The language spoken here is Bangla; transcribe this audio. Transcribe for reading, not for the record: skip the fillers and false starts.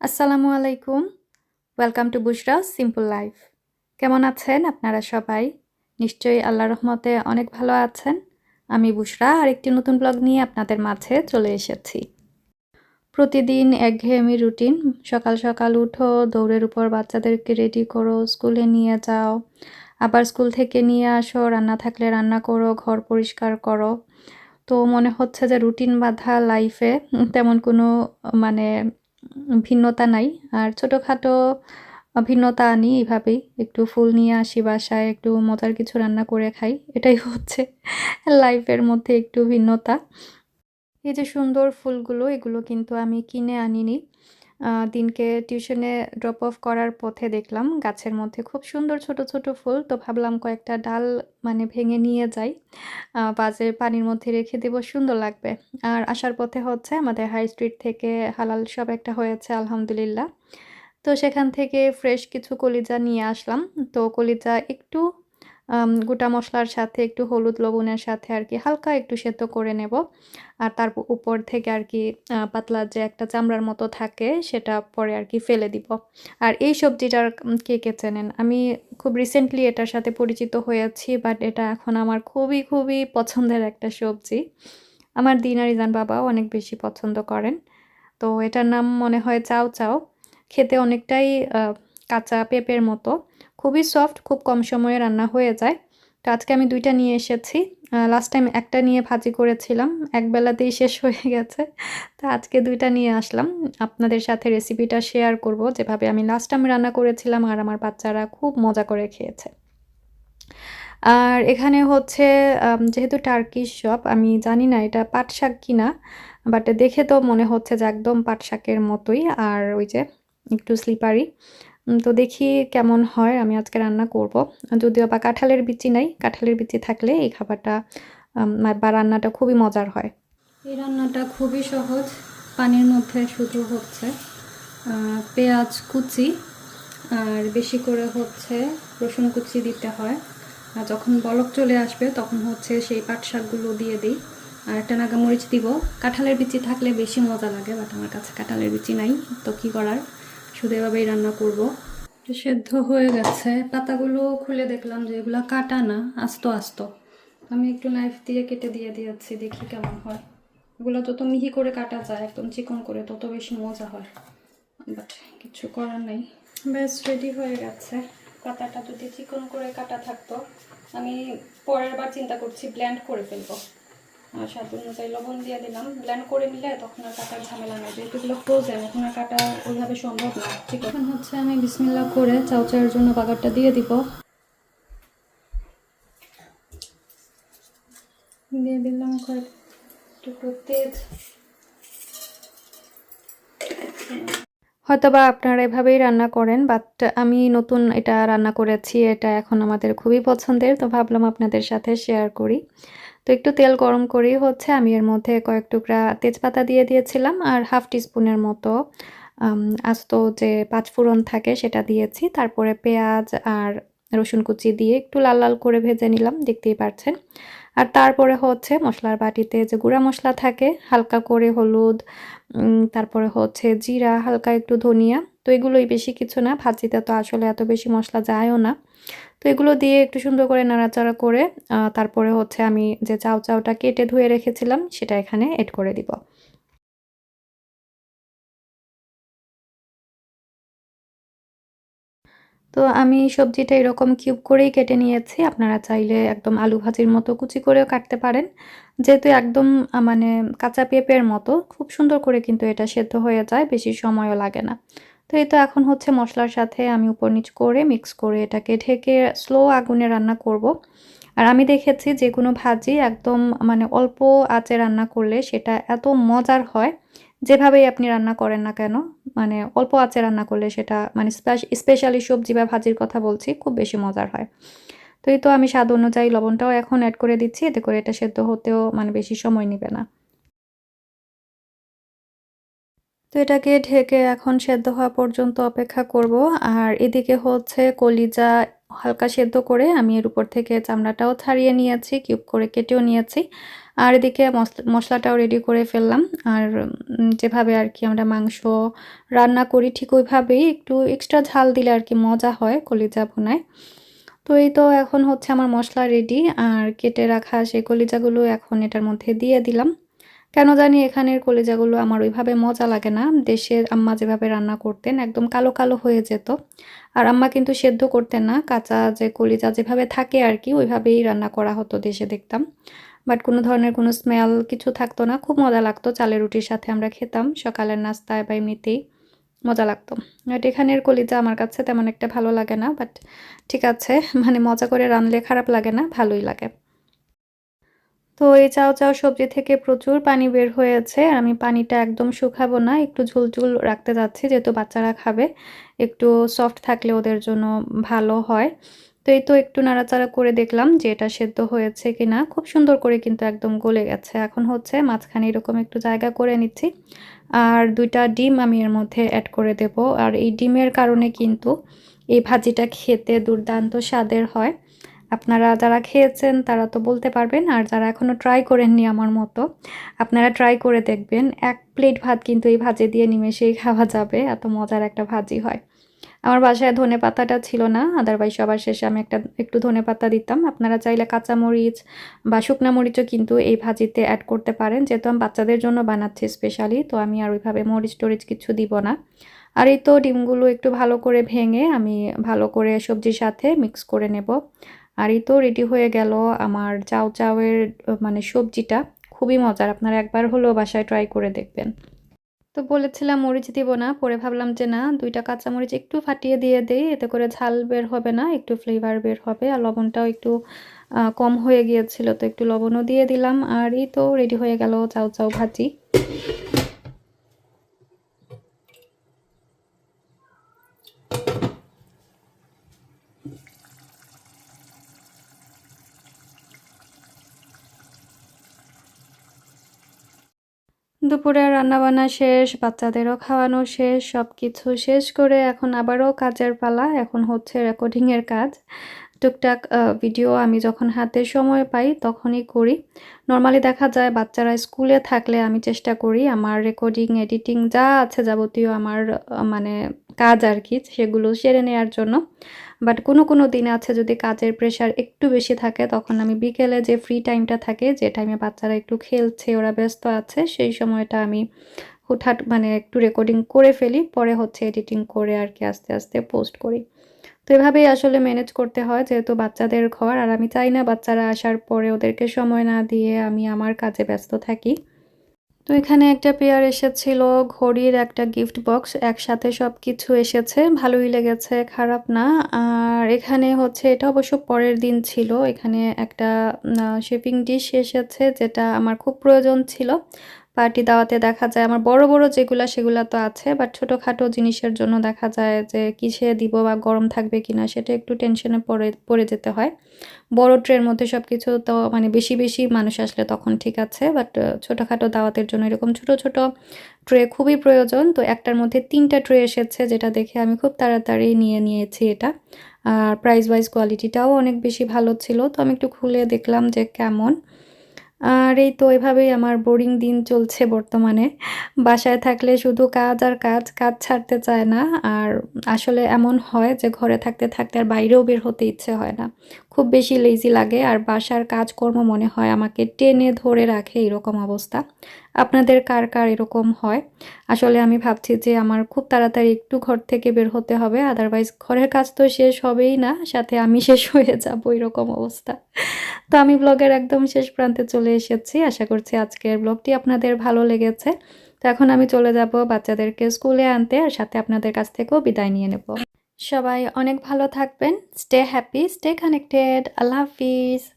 আসসালামু আলাইকুম। Welcome to Bushra's simple life. কেমন আছেন আপনারা সবাই? নিশ্চয়ই আল্লাহর রহমতে অনেক ভালো আছেন। আমি বুশরা আরেকটি নতুন ব্লগ নিয়ে আপনাদের মাঝে চলে এসেছি। প্রতিদিন একঘেয়েমি রুটিন। সকাল সকাল উঠো, দৌড়ের উপর বাচ্চাদেরকে রেডি করো, স্কুলে নিয়ে যাও। আবার স্কুল থেকে নিয়ে আসো, রান্না থাকলে রান্না করো, ঘর পরিষ্কার করো। তো মনে হচ্ছে যে রুটিন বাঁধা লাইফে তেমন কোনো মানে ভিন্নতা নাই। আর ছোটোখাটো ভিন্নতা আনি এভাবেই। একটু ফুল নিয়ে আসি বাসায়, একটু মজার কিছু রান্না করে খাই। এটাই হচ্ছে লাইফের মধ্যে একটু ভিন্নতা। এই যে সুন্দর ফুলগুলো, এগুলো কিন্তু আমি কিনে আনিনি। দিনকে টিউশনে ড্রপ অফ করার পথে দেখলাম গাছের মধ্যে খুব সুন্দর ছোট ছোট ফুল। তো ভাবলাম কয়েকটা ডাল ভেঙে নিয়ে যাই, বাজে পানির মধ্যে রেখে দেবো, সুন্দর লাগবে। আর আসার পথে হচ্ছে আমাদের হাই স্ট্রিট থেকে হালাল শপ একটা হয়েছে আলহামদুলিল্লাহ। তো সেখান থেকে ফ্রেশ কিছু কলিজা নিয়ে আসলাম। তো কলিজা একটু গোটা মশলার সাথে একটু হলুদ লবণের সাথে হালকা একটু সেদ্ধ করে নেব। আর তার উপর থেকে পাতলা যে একটা চামড়ার মতো থাকে সেটা পরে ফেলে দিব। আর এই সবজিটার কে কে চেনেন? আমি খুব রিসেন্টলি এটার সাথে পরিচিত হয়েছি, বাট এটা এখন আমার খুবই খুবই পছন্দের একটা সবজি। আমার দিন আর ইজান বাবাও অনেক বেশি পছন্দ করেন। তো এটার নাম মনে হয় চাও চাও। খেতে অনেকটাই কাঁচা পেঁপের মতো, খুবই সফট, খুব কম সময়ে রান্না হয়ে যায়। তো আজকে আমি ২টা নিয়ে এসেছি। লাস্ট টাইম একটা নিয়ে ভাজি করেছিলাম, একবেলাতেই শেষ হয়ে গেছে। তো আজকে ২টা নিয়ে আসলাম। আপনাদের সাথে রেসিপিটা শেয়ার করব, যেভাবে আমি লাস্ট টাইম রান্না করেছিলাম আর আমার বাচ্চারা খুব মজা করে খেয়েছে। আর এখানে হচ্ছে যেহেতু টার্কিশ শপ, আমি জানি না এটা পাট শাক কিনা, বাট দেখে তো মনে হচ্ছে যে একদম পাট শাকের মতোই। আর ওই যে একটু স্লিপারি। তো দেখি কেমন হয়। আমি আজকে রান্না করব। যদিও বা কাঁঠালের বিচি নাই, কাঁঠালের বিচি থাকলে এই খাবারটা বা রান্নাটা খুবই মজার হয়। এই রান্নাটা খুবই সহজ। পানির মধ্যে শুধু হচ্ছে পেঁয়াজ কুচি আর বেশি করে হচ্ছে রসুন কুচি দিতে হয়। আর যখন বলক চলে আসবে তখন হচ্ছে সেই পাট শাকগুলো দিয়ে দিই। আর একটা নাগামরিচ দিব। কাঁঠালের বিচি থাকলে বেশি মজা লাগে, বাট আমার কাছে কাঁঠালের বিচি নাই, তো কী করার, শুধু এভাবেই রান্না করব। সেদ্ধ হয়ে গেছে। পাতাগুলো খুলে দেখলাম যে এগুলো কাটা না, আস্ত আস্ত। আমি একটু নাইফ দিয়ে কেটে দিয়ে দিয়েছি, দেখি কেমন হয়। এগুলো যত মিহি করে কাটা যায়, একদম চিকন করে, তত বেশি মজা হয়। বাট কিছু করার নেই। ব্যাস রেডি হয়ে গেছে। পাতাটা যদি চিকন করে কাটা থাকতো, আমি পরের বার চিন্তা করছি ব্লেন্ড করে ফেলবো। আর স্বাদ অনুযায়ী লবণ দিয়ে দিলাম। ব্লেন্ড করে নিলে তখন আর কাটার ঝামেলা নেই, যেহেতু এগুলো ফ্রোজেন, এখন আর কাটা ওইভাবে সম্ভব না। ঠিক এখন হচ্ছে আমি বিসমিল্লাহ করে চাউচাউয়ের জন্য বাগারটা দিয়ে দিব। দিয়ে দিলাম কয়েকটুকু তেজ। হয়তোবা আপনারা এভাবেই রান্না করেন, বাট আমি নতুন এটা রান্না করেছি। এটা এখন আমাদের খুবই পছন্দের, তো ভাবলাম আপনাদের সাথে শেয়ার করি। তো একটু তেল গরম করেই হচ্ছে আমি এর মধ্যে কয়েক টুকরা তেজপাতা দিয়ে দিয়েছিলাম, আর হাফ টিস্পুনের মতো আস্ত যে পাঁচফোড়ন থাকে সেটা দিয়েছি। তারপরে পেঁয়াজ আর রসুন কুচি দিয়ে একটু লাল লাল করে ভেজে নিলাম, দেখতেই পাচ্ছেন। আর তারপরে হচ্ছে মশলার বাটিতে যে গুঁড়া মশলা থাকে, হালকা করে হলুদ, তারপরে হচ্ছে জিরা, হালকা একটু ধনিয়া। তো এগুলোই, বেশি কিছু না, ভাজিতে তো আসলে এত বেশি মশলা যায়ও না। তো এগুলো দিয়ে একটু সুন্দর করে নাড়াচাড়া করে তারপরে হচ্ছে আমি যে চাউটা কেটে ধুয়ে রেখেছিলাম সেটা এখানে এড করে দিব। তো আমি সবজিটা এরকম কিউব করেই কেটে নিয়েছি। আপনারা চাইলে একদম আলু ভাজির মতো কুচি করেও কাটতে পারেন। যেহেতু একদম কাঁচা পেঁপের মতো খুব সুন্দর করে কিন্তু এটা সেদ্ধ হয়ে যায়, বেশি সময়ও লাগে না। তো এই তো এখন হচ্ছে মশলার সাথে আমি উপর নিচ করে মিক্স করে এটাকে ঢেকে স্লো আগুনে রান্না করব। আর আমি দেখেছি যেকোনো ভাজি একদম অল্প আঁচে রান্না করলে সেটা এত মজার হয়, যেভাবেই আপনি রান্না করেন না কেন, অল্প আঁচে রান্না করলে সেটা স্পেশালি সবজি বা ভাজির কথা বলছি, খুব বেশি মজার হয়। তো এই তো আমি স্বাদ অনুযায়ী লবণটাও এখন অ্যাড করে দিচ্ছি, এতে করে এটা সেদ্ধ হতেও বেশি সময় নেবে না। তো তো এটাকে ঢেকে এখন সেদ্ধ হওয়া পর্যন্ত অপেক্ষা করব। আর এদিকে হচ্ছে কলিজা হালকা সেদ্ধ করে আমি এর উপর থেকে চামড়াটাও ছাড়িয়ে নিয়েছি, কিউব করে কেটেও নিয়েছি। আর এদিকে মশলাটাও রেডি করে ফেললাম। আর যেভাবে আর কি আমরা মাংস রান্না করি ঠিক ওইভাবেই, একটু এক্সট্রা ঝাল দিলে আর কি মজা হয় কলিজা ভুনায়। তো এই তো এখন হচ্ছে আমার মশলা রেডি। আর কেটে রাখা সেই কলিজাগুলো এখন এটার মধ্যে দিয়ে দিলাম। কেন জানি এখানের কলিজাগুলো আমার ওইভাবে মজা লাগে না। দেশের আম্মা যেভাবে রান্না করতেন একদম কালো কালো হয়ে যেত। আর আম্মা কিন্তু সেদ্ধ করতেন না, কাঁচা যে কলিজা যেভাবে থাকে আর কি ওইভাবেই রান্না করা হতো দেশে দেখতাম। বাট কোনো ধরনের কোনো স্মেল কিছু থাকতো না, খুব মজা লাগতো। চালের রুটির সাথে আমরা খেতাম সকালের নাস্তায় বা এমনিতেই মজা লাগতো। বাট এখানের কলিজা আমার কাছে তেমন একটা ভালো লাগে না, বাট ঠিক আছে, মানে মজা করে রানলে খারাপ লাগে না, ভালোই লাগে। তো এই চাও চাও সবজি থেকে প্রচুর পানি বের হয়েছে। আমি পানিটা একদম শুকাবো না, একটু ঝুলঝুল রাখতে যাচ্ছি যেহেতু বাচ্চারা খাবে। একটু সফট থাকলে ওদের জন্য ভালো হয়। তো এই তো একটু নাড়াচাড়া করে দেখলাম যে এটা সেদ্ধ হয়েছে কিনা। খুব সুন্দর করে কিন্তু একদম গলে গেছে। এখন হচ্ছে মাঝখানে এরকম একটু জায়গা করে নিচ্ছি। আর 2টা ডিম আমি এর মধ্যে অ্যাড করে দেব। আর এই ডিমের কারণে কিন্তু এই ভাজিটা খেতে দুর্দান্ত স্বাদের হয়। আপনারা যারা খেয়েছেন তারা তো বলতে পারবেন, আর যারা এখনো ট্রাই করেননি আমার মতো আপনারা ট্রাই করে দেখবেন। 1 প্লেট ভাত কিন্তু এই ভাজি দিয়ে নিমেষেই খাওয়া যাবে, এত মজার একটা ভাজি হয়। আমার বাসায় ধনেপাতাটা ছিল না, আদারওয়াইজ সবার শেষে আমি একটু ধনেপাতা দিতাম। আপনারা চাইলে কাঁচামরিচ বা শুকনা মরিচও কিন্তু এই ভাজিতে অ্যাড করতে পারেন, যেহেতু আমি বাচ্চাদের জন্য বানাচ্ছি স্পেশালি, তো আমি আর ওইভাবে মরিচ টরিচ কিছু দিব না। আর এই তো ডিমগুলো একটু ভালো করে ভেঙে আমি ভালো করে সবজির সাথে মিক্স করে নেব। আর এই তো রেডি হয়ে গেল আমার চাউ চাউয়ের মানে সবজিটা। খুবই মজার, আপনারা একবার হলেও বাসায় ট্রাই করে দেখবেন। তো বলেছিলাম মরিচ দিব না, পরে ভাবলাম যে না, 2টা কাঁচামরিচ একটু ফাটিয়ে দিয়ে দেই, এতে করে ঝাল বের হবে না, একটু ফ্লেভার বের হবে। আর লবণটাও একটু কম হয়ে গিয়েছিল, তো একটু লবণও দিয়ে দিলাম। আর এই তো রেডি হয়ে গেল চাউ চাউ ভাজি। দুপুরের রান্নাবান্না শেষ, বাচ্চাদেরও খাওয়ানো শেষ, সব কিছু শেষ করে এখন আবারও কাজের পালা। এখন হচ্ছে রেকর্ডিংয়ের কাজ। টুকটাক ভিডিও আমি যখন হাতে সময় পাই তখনই করি। নরমালি দেখা যায় বাচ্চারা স্কুলে থাকলে আমি চেষ্টা করি আমার রেকর্ডিং, এডিটিং যা আছে যাবতীয় আমার মানে কাজ আর কি সেগুলো সেরে নেয়ার জন্য। বাট কোনো দিন আছে যদি কাজের প্রেশার একটু বেশি থাকে তখন আমি বিকেলে যে ফ্রি টাইমটা থাকে, যে টাইমে বাচ্চারা একটু খেলছে, ওরা ব্যস্ত আছে, সেই সময়টা আমি হুটহাট মানে একটু রেকর্ডিং করে ফেলি। পরে হচ্ছে এডিটিং করে আর কি আস্তে আস্তে পোস্ট করি। তো এভাবেই আসলে ম্যানেজ করতে হয় যেহেতু বাচ্চাদের ঘর। আর আমি চাই না বাচ্চারা আসার পরে ওদেরকে সময় না দিয়ে আমি আমার কাজে ব্যস্ত থাকি। তো এখানে একটা পেয়ার এসেছিল, ঘড়ির একটা গিফট বক্স, একসাথে সব কিছু এসেছে, ভালোই লেগেছে, খারাপ না। আর এখানে হচ্ছে এটা অবশ্য পরের দিন ছিল, এখানে একটা শেপিং ডিশ এসেছে যেটা আমার খুব প্রয়োজন ছিল। পার্টি দাওয়াতে দেখা যায় আমার বড় বড় যেগুলা সেগুলা তো আছে, বাট ছোটোখাটো জিনিসের জন্য দেখা যায় যে কিসে দিব বা গরম থাকবে কিনা সেটা একটু টেনশনে পড়ে যেতে হয়। বড় ট্রের মধ্যে সবকিছু তো মানে বেশি মানুষ আসলে তখন ঠিক আছে, বাট ছোটোখাটো দাওয়াতের জন্য এরকম ছোট ট্রে খুবই প্রয়োজন। তো একটার মধ্যে 3টা ট্রে এসেছে, যেটা দেখে আমি খুব তাড়াতাড়ি নিয়েছি এটা। আর প্রাইস ওয়াইজ কোয়ালিটিটাও অনেক বেশি ভালো ছিল। তো আমি একটু খুলে দেখলাম যে কেমন। আর এই তো এভাবেই আমার বোরিং দিন চলছে বর্তমানে। বাসায় থাকলে শুধু কাজ আর কাজ, কাজ ছাড়তে চায় না। আর আসলে এমন হয় যে ঘরে থাকতে আর বাইরেও বের হতে ইচ্ছে হয় না। খুব বেশি লেজি লাগে আর বাসার কাজকর্ম মনে হয় আমাকে টেনে ধরে রাখে, এরকম অবস্থা। আপনাদের কার এরকম হয়? আসলে আমি ভাবছি যে আমার খুব তাড়াতাড়ি একটু ঘর থেকে বের হতে হবে, আদারওয়াইজ ঘরের কাজ তো শেষ হবেই না, সাথে আমি শেষ হয়ে যাবো, এরকম অবস্থা। তো আমি ব্লগের একদম শেষ প্রান্তে চলে এসেছি। আশা করছি আজকের ব্লগটি আপনাদের ভালো লেগেছে। তো এখন আমি চলে যাব বাচ্চাদেরকে স্কুলে আনতে, আর সাথে আপনাদের কাছ থেকেও বিদায় নিয়ে নেব। সবাই অনেক ভালো থাকবেন। Stay happy, stay connected. আল্লাহ হাফিজ।